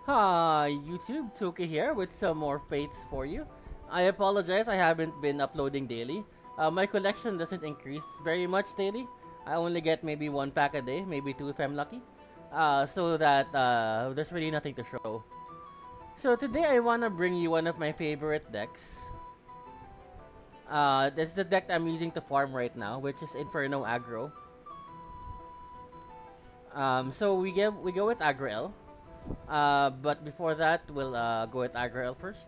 Hi, YouTube, Tuki here with some more fates for you. I apologize, I haven't been uploading daily. My collection doesn't increase very much daily. I only get maybe one pack a day, maybe two if I'm lucky. So that there's really nothing to show. So today I wanna bring you one of my favorite decks. This is the deck I'm using to farm right now, which is Inferno Aggro. So we go with Aggro. But before that, we'll go with Aggro first.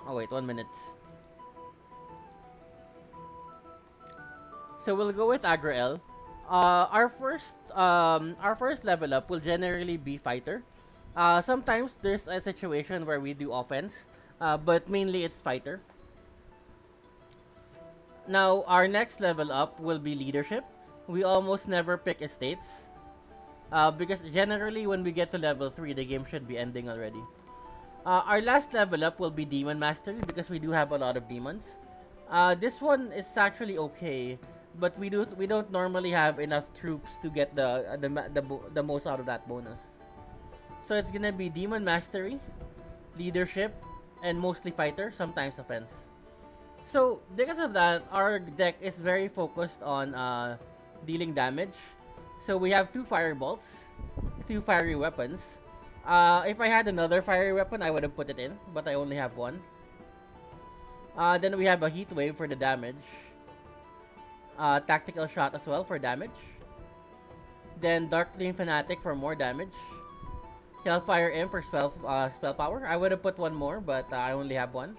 Oh wait, 1 minute. So we'll go with Aggro. Our first level up will generally be fighter. Sometimes there's a situation where we do offense, but mainly it's fighter. Now our next level up will be leadership. We almost never pick estates, because generally when we get to level 3, the game should be ending already. Our last level up will be demon mastery because we do have a lot of demons. This one is actually okay, but we don't normally have enough troops to get the most out of that bonus. So it's gonna be demon mastery, leadership, and mostly fighter, sometimes offense. So because of that, our deck is very focused on dealing damage. So we have two firebolts, two fiery weapons. If I had another fiery weapon, I would have put it in, but I only have one. Then we have a heat wave for the damage. Tactical shot as well for damage. Then Dark Flame Fanatic for more damage. Hellfire Imp for spell power. I would have put one more, but I only have one.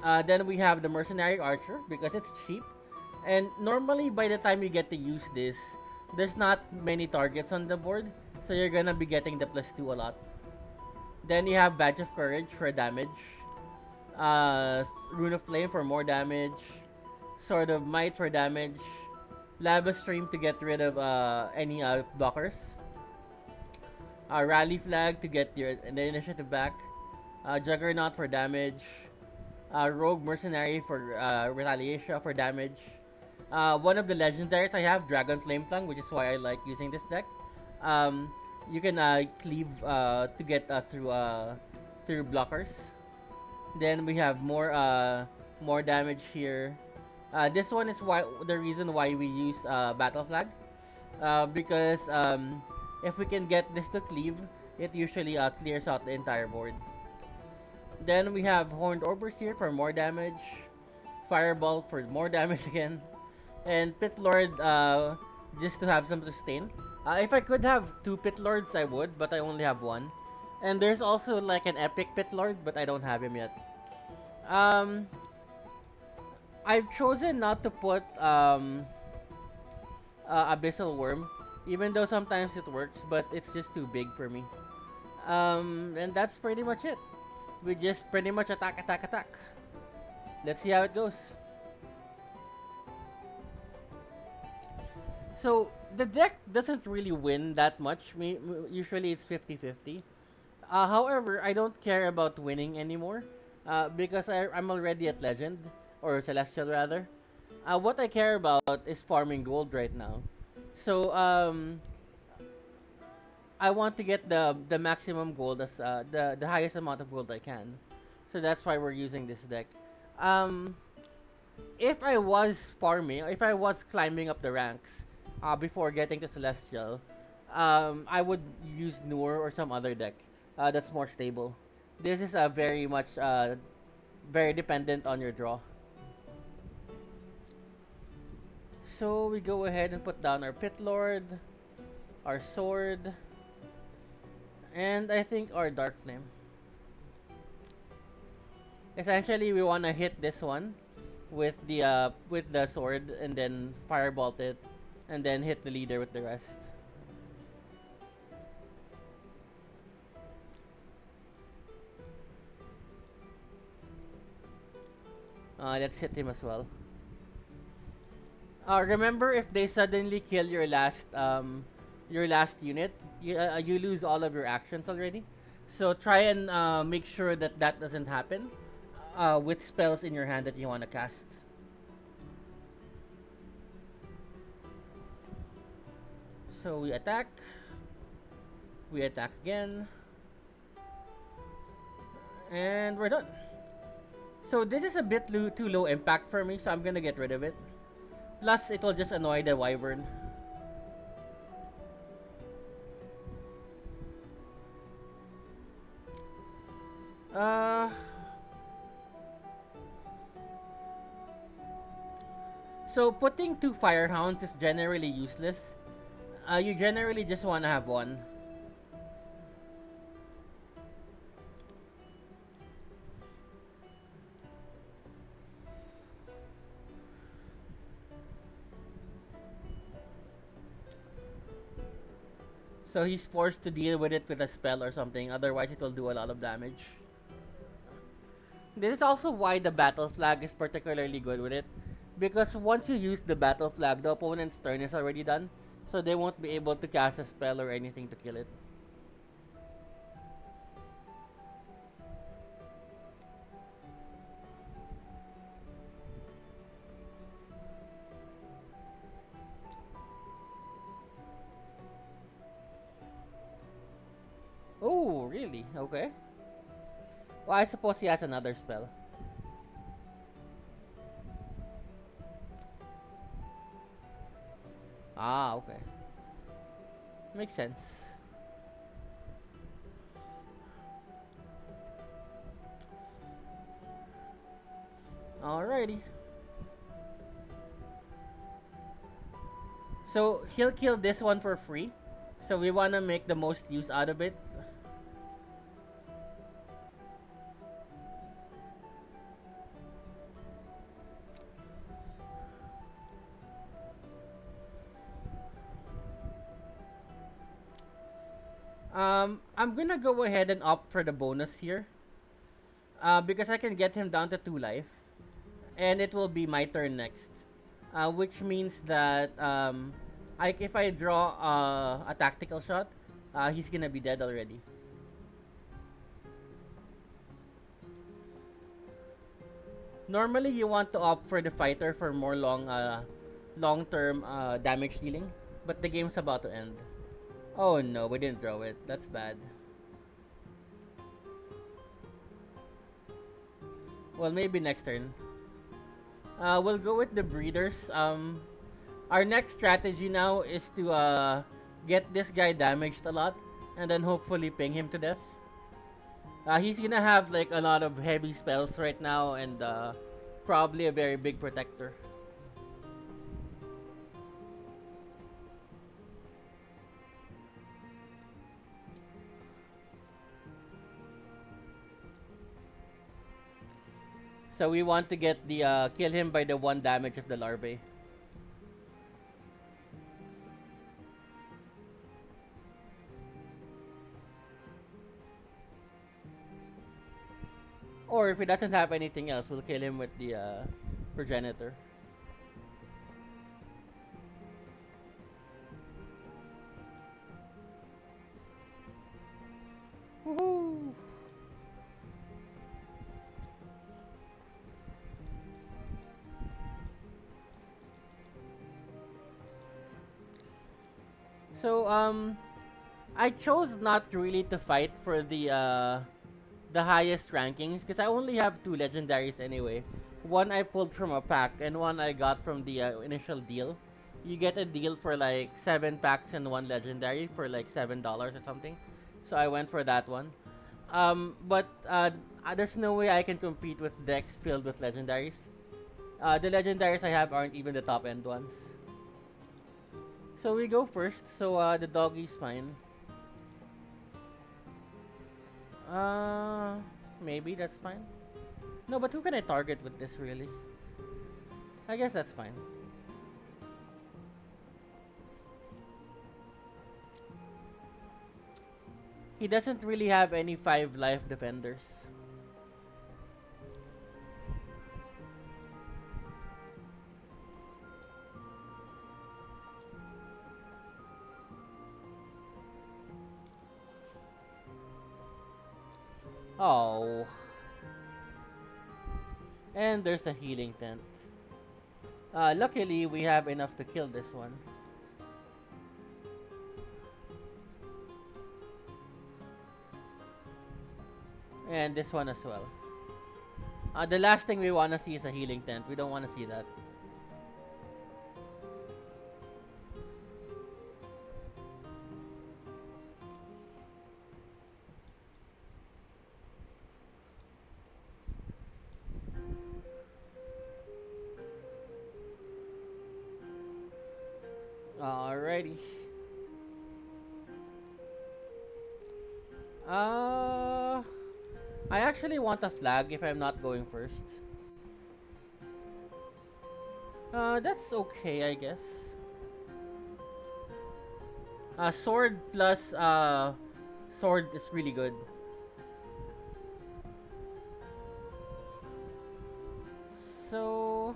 Then we have the Mercenary Archer because it's cheap. And normally by the time you get to use this, there's not many targets on the board. So you're gonna be getting the +2 a lot. Then you have Badge of Courage for damage. Rune of Flame for more damage. Sword of Might for damage. Lava Stream to get rid of any blockers. Rally Flag to get the initiative back. Juggernaut for damage. Rogue Mercenary for retaliation for damage. One of the legendaries I have, Dragon Flame Tongue, which is why I like using this deck. You can cleave to get through blockers. Then we have more damage here. This one is why the reason why we use Battle Flag, because if we can get this to cleave, it usually clears out the entire board. Then we have Horned Overseer for more damage, Fireball for more damage again, and Pit Lord just to have some sustain. If I could have two Pit Lords, I would, but I only have one. And there's also like an epic Pit Lord, but I don't have him yet. Um, I've chosen not to put Abyssal Worm, even though sometimes it works, but it's just too big for me. And that's pretty much it. We just pretty much attack, attack, attack. Let's see how it goes. So, the deck doesn't really win that much. Usually it's 50-50. However, I don't care about winning anymore because I'm already at Legend, or Celestial rather. What I care about is farming gold right now. So, I want to get the maximum gold as the highest amount of gold I can. So that's why we're using this deck. Um, if I was farming, if I was climbing up the ranks before getting to Celestial, I would use Noor or some other deck that's more stable. This is very much very dependent on your draw. So we go ahead and put down our Pit Lord, our sword, and I think our Dark Flame. Essentially, we want to hit this one with the sword and then firebolt it, and then hit the leader with the rest. Let's hit him as well. Remember, if they suddenly kill your last unit, you lose all of your actions already. So try and make sure that that doesn't happen with spells in your hand that you want to cast. So we attack again, and we're done. So this is a bit too low impact for me, so I'm gonna get rid of it. Plus, it will just annoy the wyvern. Uh, so putting two firehounds is generally useless. You generally just want to have one. So he's forced to deal with it with a spell or something, otherwise it will do a lot of damage. This is also why the battle flag is particularly good with it. Because once you use the battle flag, the opponent's turn is already done. So they won't be able to cast a spell or anything to kill it. Oh, really? Okay. Well, I suppose he has another spell. Ah, okay. Makes sense. Alrighty. So he'll kill this one for free. So we wanna make the most use out of it. I'm gonna go ahead and opt for the bonus here. Because I can get him down to 2 life. And it will be my turn next. Which means that if I draw a tactical shot, he's gonna be dead already. Normally, you want to opt for the fighter for more long-term damage dealing, but the game's about to end. Oh no, we didn't draw it. That's bad. Well, maybe next turn. We'll go with the breeders. Our next strategy now is to get this guy damaged a lot, and then hopefully ping him to death. He's gonna have like a lot of heavy spells right now, and probably a very big protector. So we want to get the kill him by the 1 damage of the larvae. Or if he doesn't have anything else, we'll kill him with the progenitor. Woohoo! So I chose not really to fight for the highest rankings because I only have 2 legendaries anyway. One I pulled from a pack and one I got from the initial deal. You get a deal for like 7 packs and 1 legendary for like $7 or something. So I went for that one. But there's no way I can compete with decks filled with legendaries. The legendaries I have aren't even the top end ones. So we go first. So the doggy's fine. Uh, Maybe that's fine. No, but who can I target with this really? I guess that's fine. He doesn't really have any 5 life defenders. Oh. And there's a healing tent. Luckily, we have enough to kill this one. And this one as well. The last thing we want to see is a healing tent. We don't want to see that. Alrighty. Uh, I actually want a flag if I'm not going first. That's okay, I guess. Sword plus sword is really good. So,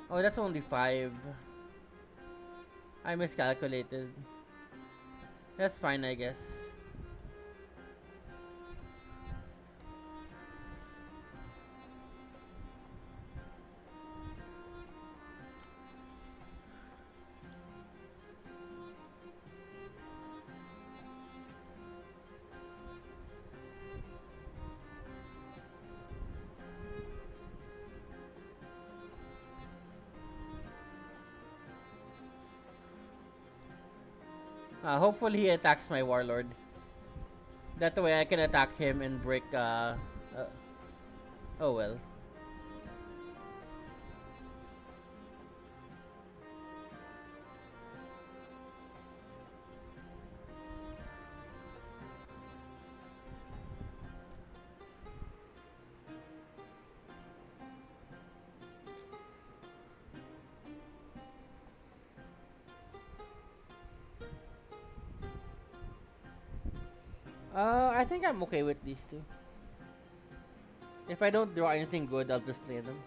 oh, that's only five. I miscalculated. That's fine, I guess. Hopefully he attacks my warlord. That way I can attack him and break. Oh well. I think I'm okay with these two. If I don't draw anything good, I'll just play them.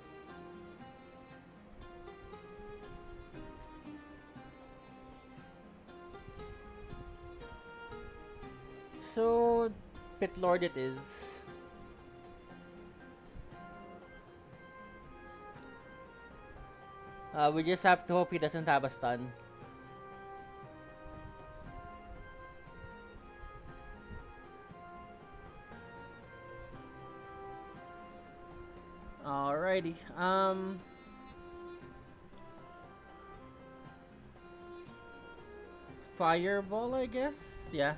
So, Pit Lord it is. We just have to hope he doesn't have a stun. Alrighty. Fireball, I guess. Yeah.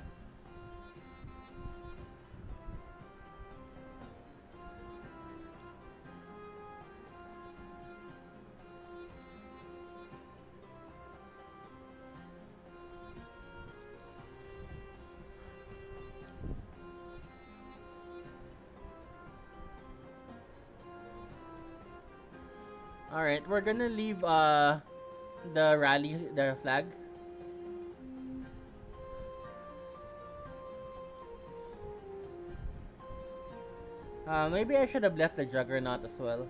All right, we're gonna leave the rally, the flag. Maybe I should have left the Juggernaut as well.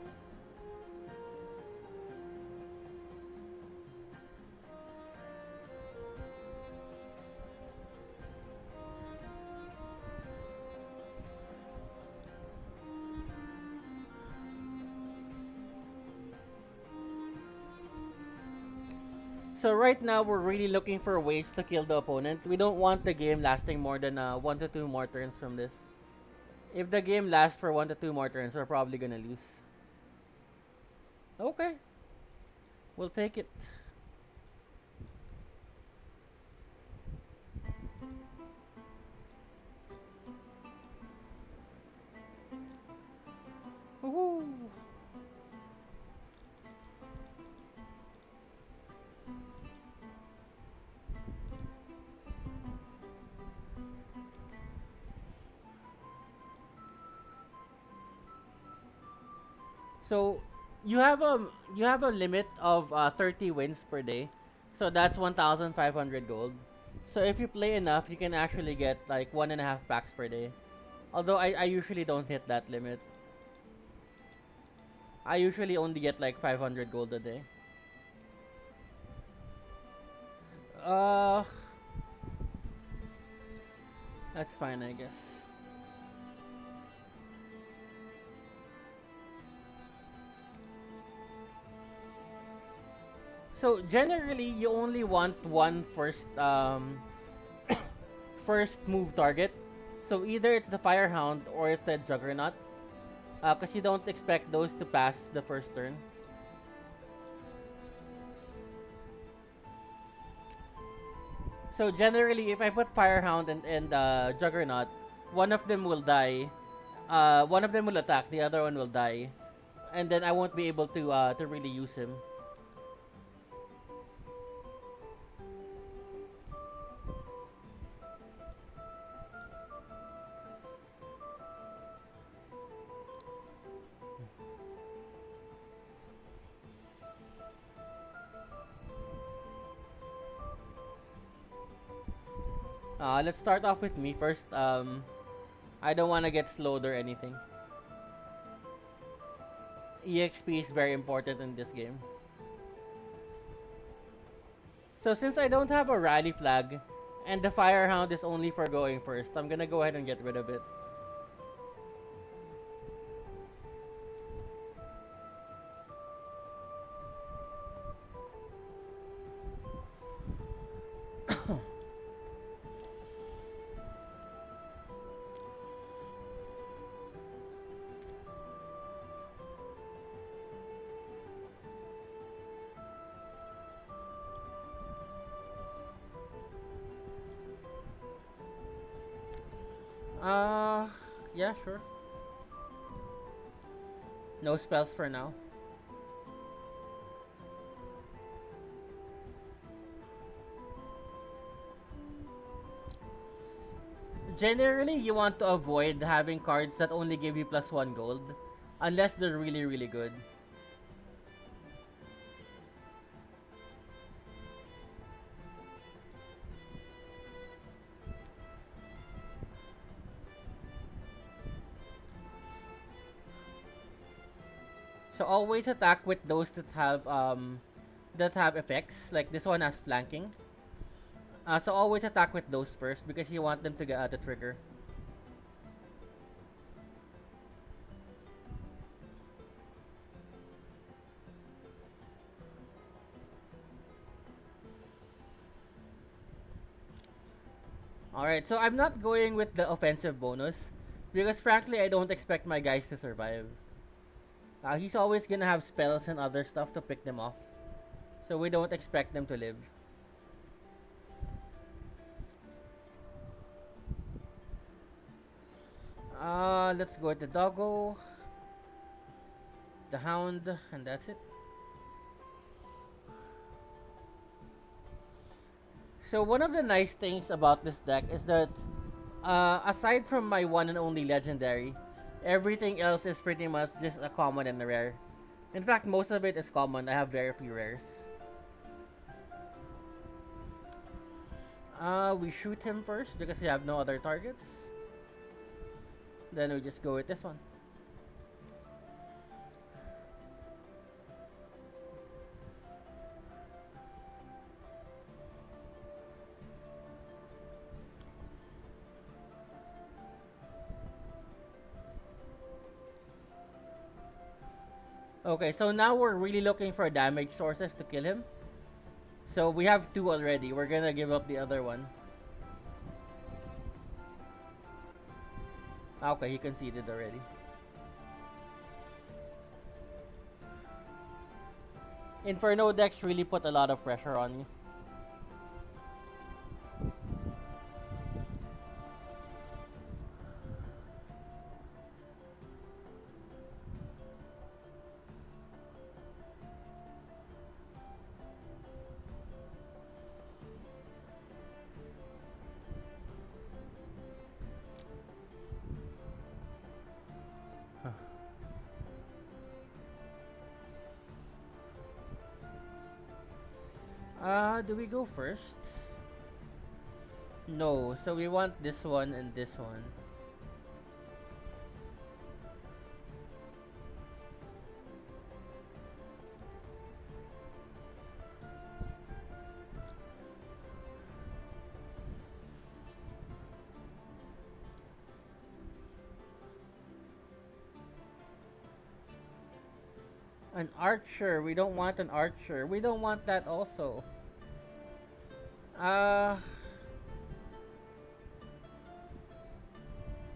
So right now we're really looking for ways to kill the opponent. We don't want the game lasting more than 1 to 2 more turns from this. If the game lasts for 1 to 2 more turns, we're probably gonna lose. Okay, we'll take it. Woohoo! So you have a limit of 30 wins per day. So that's 1,500 gold. So if you play enough, you can actually get like 1.5 packs per day. Although I usually don't hit that limit. I usually only get like 500 gold a day. Uh, that's fine, I guess. So generally, you only want one first move target. So either it's the Firehound or it's the Juggernaut. Because you don't expect those to pass the first turn. So generally, if I put Firehound and Juggernaut, one of them will die. One of them will attack, the other one will die, and then I won't be able to really use him. Let's start off with me first. I don't want to get slowed or anything. EXP is very important in this game. So since I don't have a rally flag, and the Firehound is only for going first, I'm gonna go ahead and get rid of it. Uh, yeah, sure. No spells for now. Generally, you want to avoid having cards that only give you +1 gold, unless they're really, really good. So always attack with those that have effects. Like this one has flanking. So always attack with those first because you want them to get the trigger. Alright, so I'm not going with the offensive bonus because frankly I don't expect my guys to survive. He's always gonna have spells and other stuff to pick them off. So we don't expect them to live. Let's go with the doggo, the hound, and that's it. So one of the nice things about this deck is that aside from my one and only legendary, everything else is pretty much just a common and a rare. In fact, most of it is common. I have very few rares. We shoot him first because we have no other targets. Then we just go with this one. Okay, so now we're really looking for damage sources to kill him. So we have two already. We're gonna give up the other one. Okay, he conceded already. Inferno decks really put a lot of pressure on you. Do we go first? No, so we want this one and this one. An archer. We don't want an archer. We don't want that also. Uh,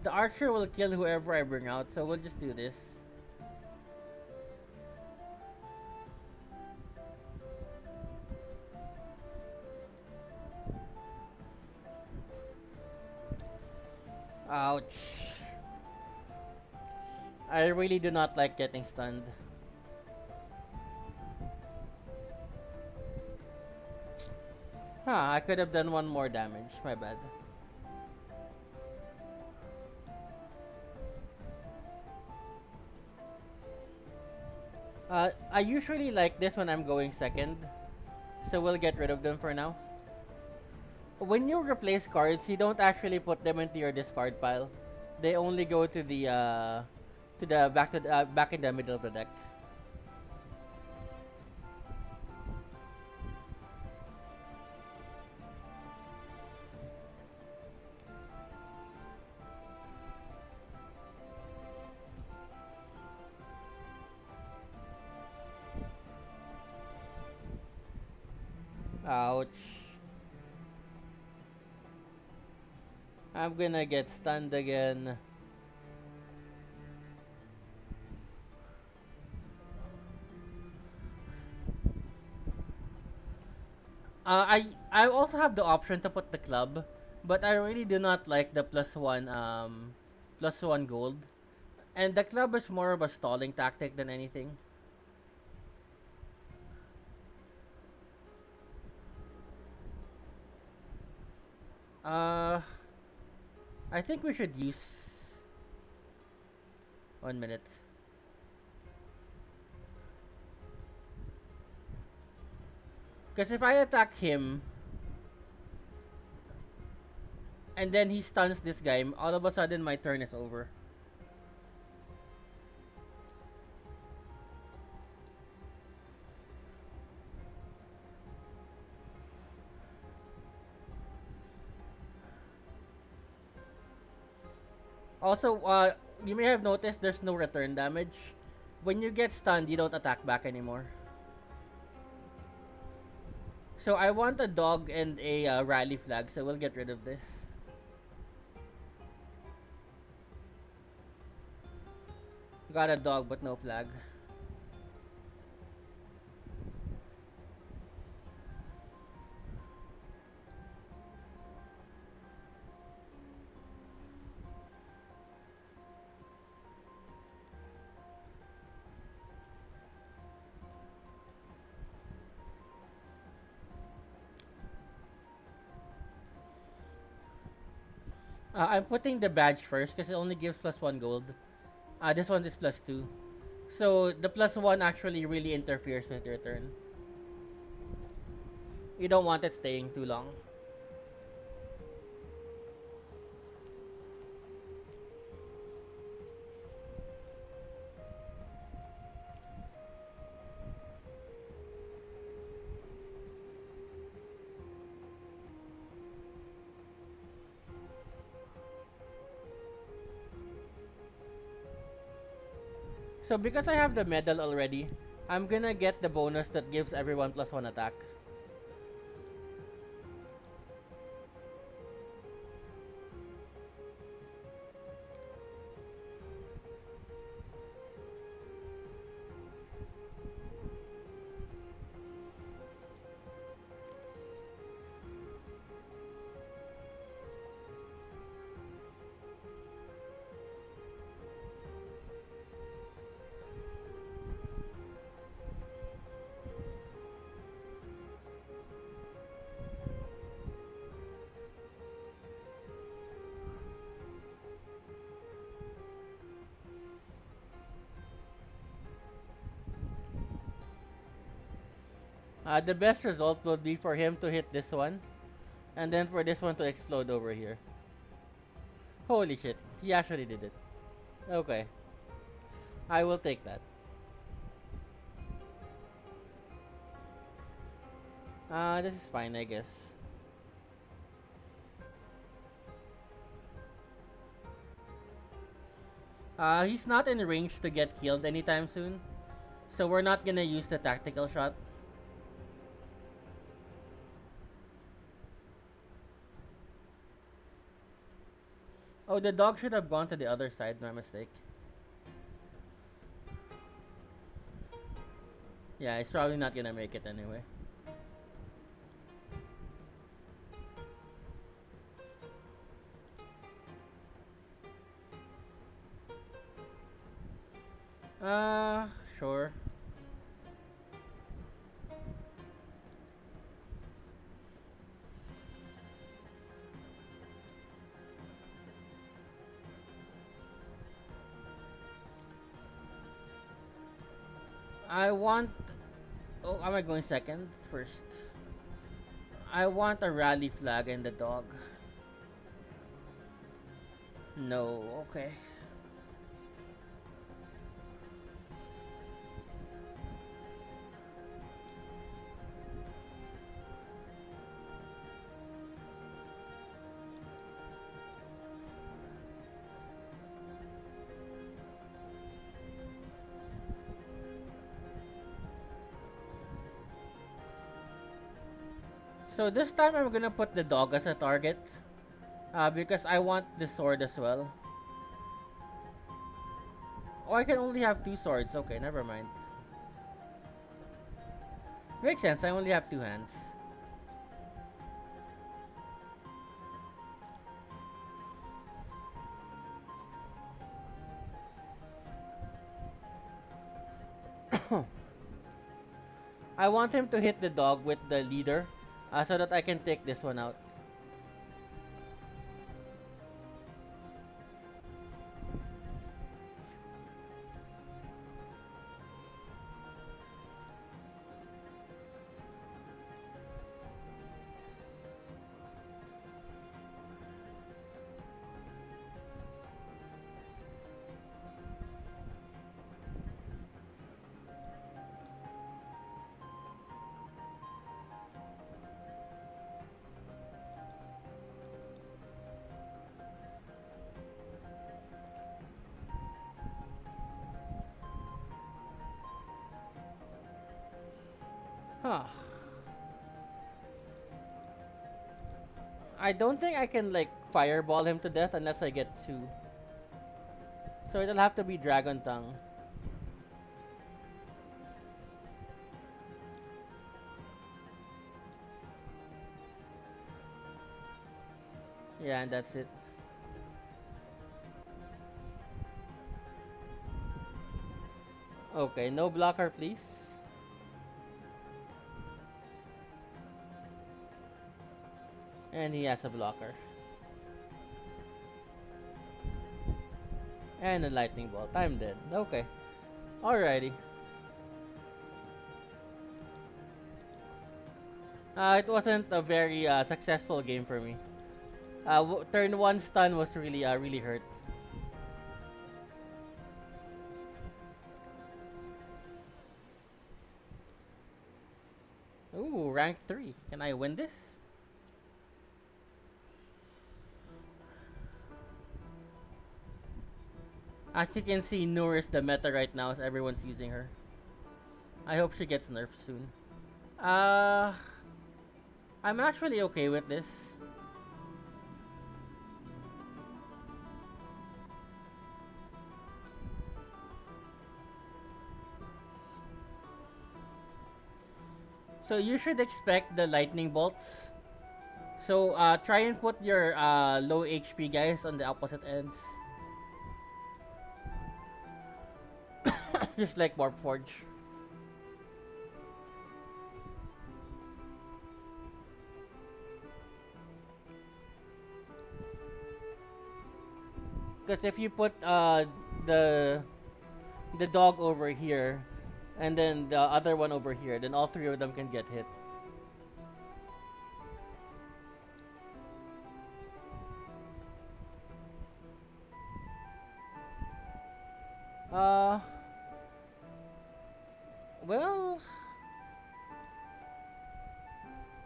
The archer will kill whoever I bring out, so we'll just do this. Ouch. I really do not like getting stunned. Huh, I could have done one more damage. My bad. I usually like this when I'm going second. So we'll get rid of them for now. When you replace cards, you don't actually put them into your discard pile. They only go to the back in the middle of the deck. Ouch. I'm gonna get stunned again. I also have the option to put the club, but I really do not like the plus one gold. And the club is more of a stalling tactic than anything. Uh, I think we should use 1 minute. Because if I attack him and then he stuns this guy, all of a sudden my turn is over. Also, you may have noticed there's no return damage. When you get stunned, you don't attack back anymore. So I want a dog and a rally flag, so we'll get rid of this. Got a dog but no flag. I'm putting the badge first because it only gives plus one gold. This one is plus two. So the plus one actually really interferes with your turn. You don't want it staying too long. So because I have the medal already, I'm gonna get the bonus that gives everyone plus one attack. The best result would be for him to hit this one, and then for this one to explode over here. Holy shit, he actually did it. Okay, I will take that. This is fine, I guess. He's not in range to get killed anytime soon, so we're not gonna use the tactical shot. Oh, the dog should have gone to the other side. My mistake. Yeah, it's probably not gonna make it anyway. Uh, sure. I want. Oh, am I going second? First. I want a rally flag and the dog. No, okay. So this time I'm gonna put the dog as a target. Because I want the sword as well. Oh, I can only have two swords. Okay, never mind. Makes sense. I only have two hands. I want him to hit the dog with the leader, so that I can take this one out. Huh. I don't think I can like fireball him to death unless I get two. So it'll have to be Dragon Tongue. Yeah, and that's it. Okay, no blocker, please. And he has a blocker. And a lightning bolt. I'm dead. Okay. Alrighty. It wasn't a very successful game for me. Turn one stun was really hurt. Ooh, rank 3. Can I win this? As you can see, Noor is the meta right now as everyone's using her. I hope she gets nerfed soon. Uh, I'm actually okay with this. So you should expect the lightning bolts. So try and put your low HP guys on the opposite ends. Just like Warp Forge. Because if you put the the dog over here and then the other one over here, then all three of them can get hit. Uh, well,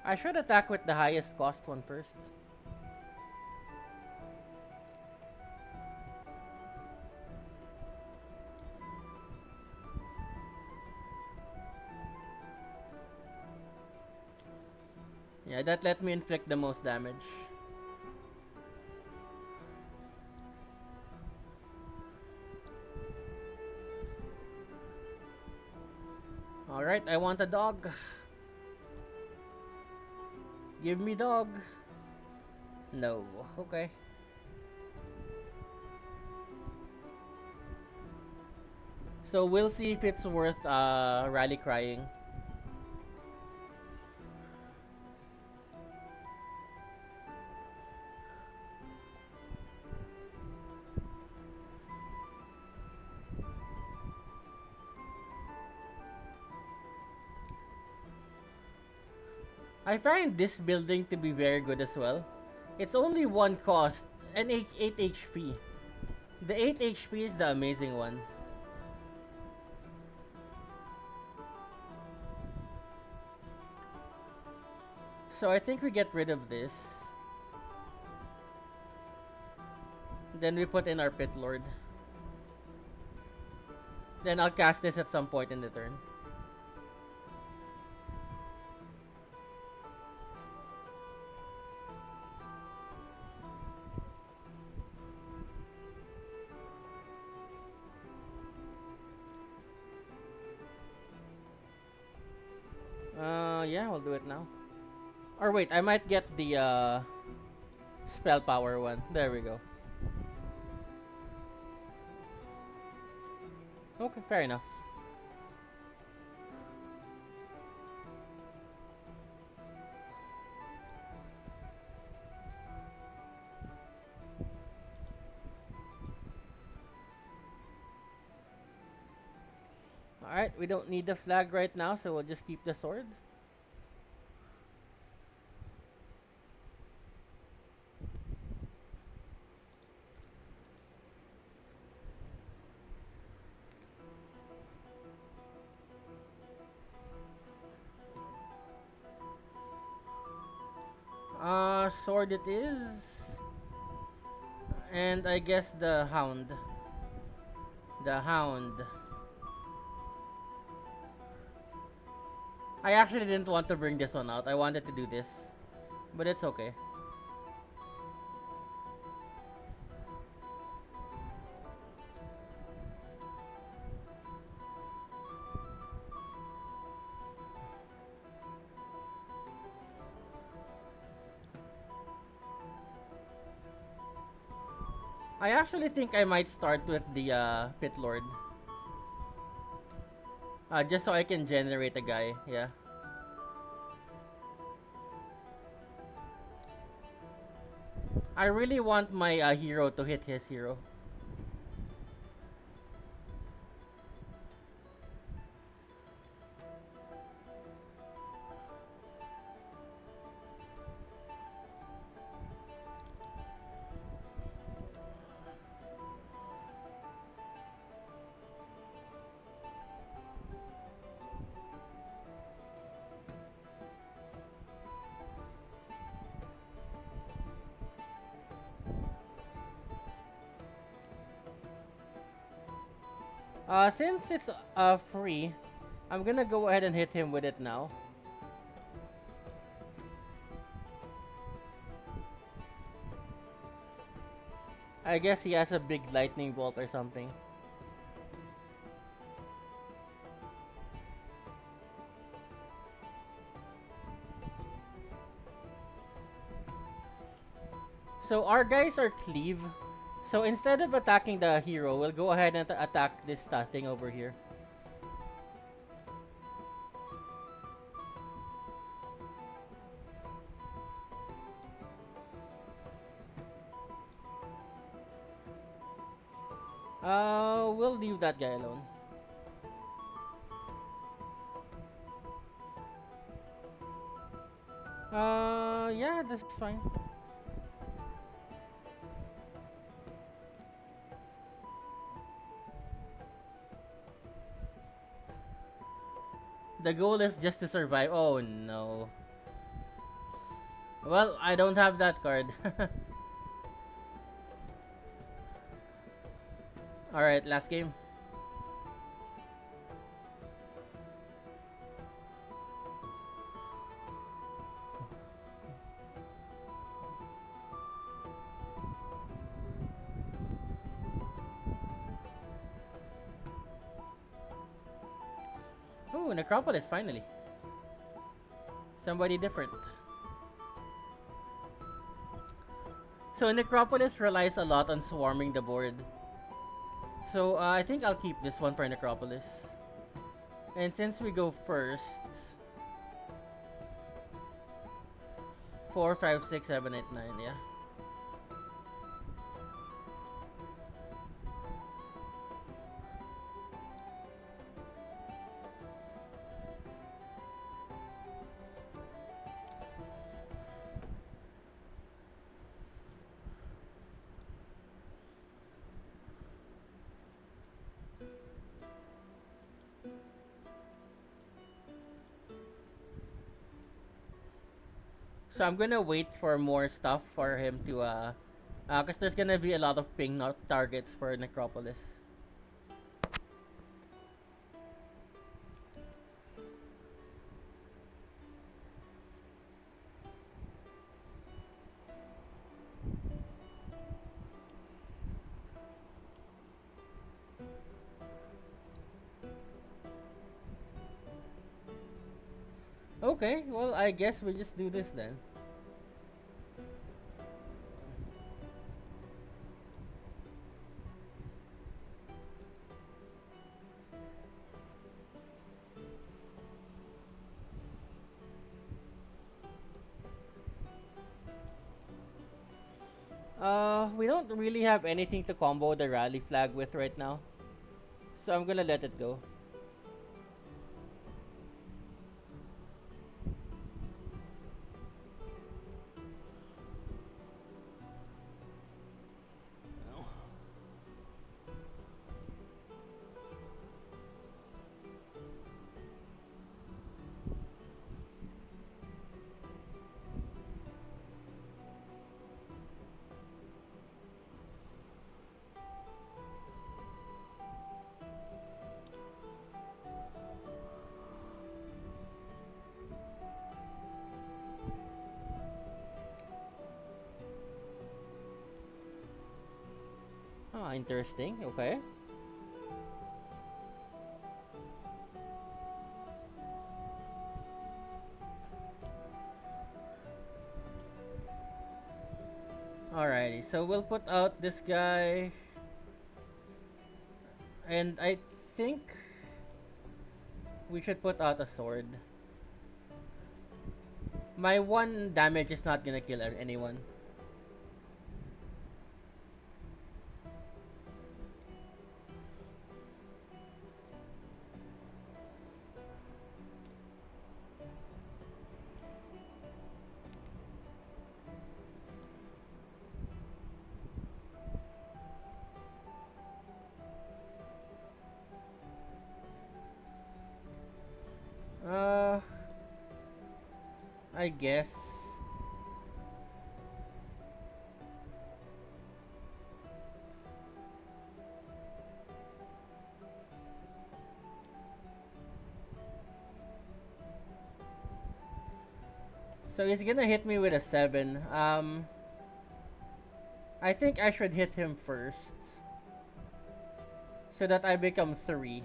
I should attack with the highest cost one first. Yeah, that let me inflict the most damage. Alright, I want a dog. Give me dog. No. Okay. So we'll see if it's worth rally crying. I find this building to be very good as well. It's only one cost and 8 HP. The 8 HP is the amazing one. So I think we get rid of this. Then we put in our Pit Lord. Then I'll cast this at some point in the turn. Yeah, we'll do it now. Or wait, I might get the spell power one. There we go. Okay, fair enough. Alright, we don't need the flag right now, so we'll just keep the sword. Sword it is. And I guess the hound. The hound. I actually didn't want to bring this one out. I wanted to do this. But it's okay. I actually think I might start with the Pit Lord. Just so I can generate a guy, yeah. I really want my hero to hit his hero. Since it's free, I'm gonna go ahead and hit him with it now. I guess he has a big lightning bolt or something. So our guys are cleave. So instead of attacking the hero, we'll go ahead and attack this thing over here. We'll leave that guy alone. Yeah, that's fine. The goal is just to survive. Oh no. Well, I don't have that card. Alright, last game. Oh, Necropolis, finally. Somebody different. So Necropolis relies a lot on swarming the board. So I think I'll keep this one for Necropolis. And since we go first, 4, 5, 6, 7, 8, 9, yeah. So I'm gonna wait for more stuff for him to cause there's gonna be a lot of ping not targets for Necropolis. Okay, well I guess we just do this then. We don't really have anything to combo the rally flag with right now. So I'm gonna let it go. Ah, interesting. Okay. Alrighty, so we'll put out this guy. And I think we should put out a sword. My one damage is not gonna kill anyone. Uh, I guess. So he's gonna hit me with a 7. I think I should hit him first. So that I become 3.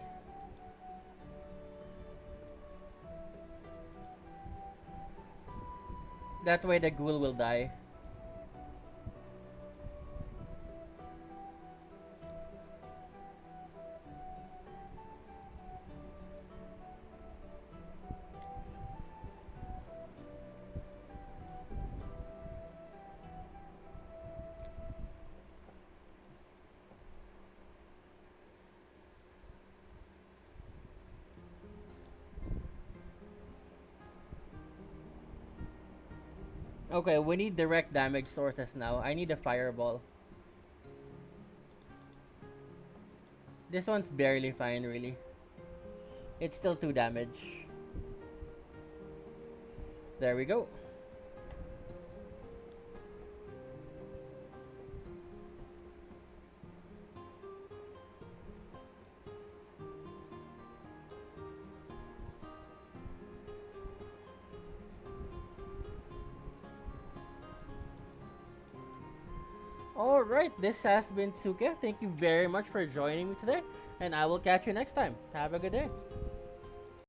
That way the ghoul will die. Okay, we need direct damage sources now. I need a fireball. This one's barely fine, really. It's still 2 damage. There we go. Alright, this has been Suke. Thank you very much for joining me today, and I will catch you next time. Have a good day.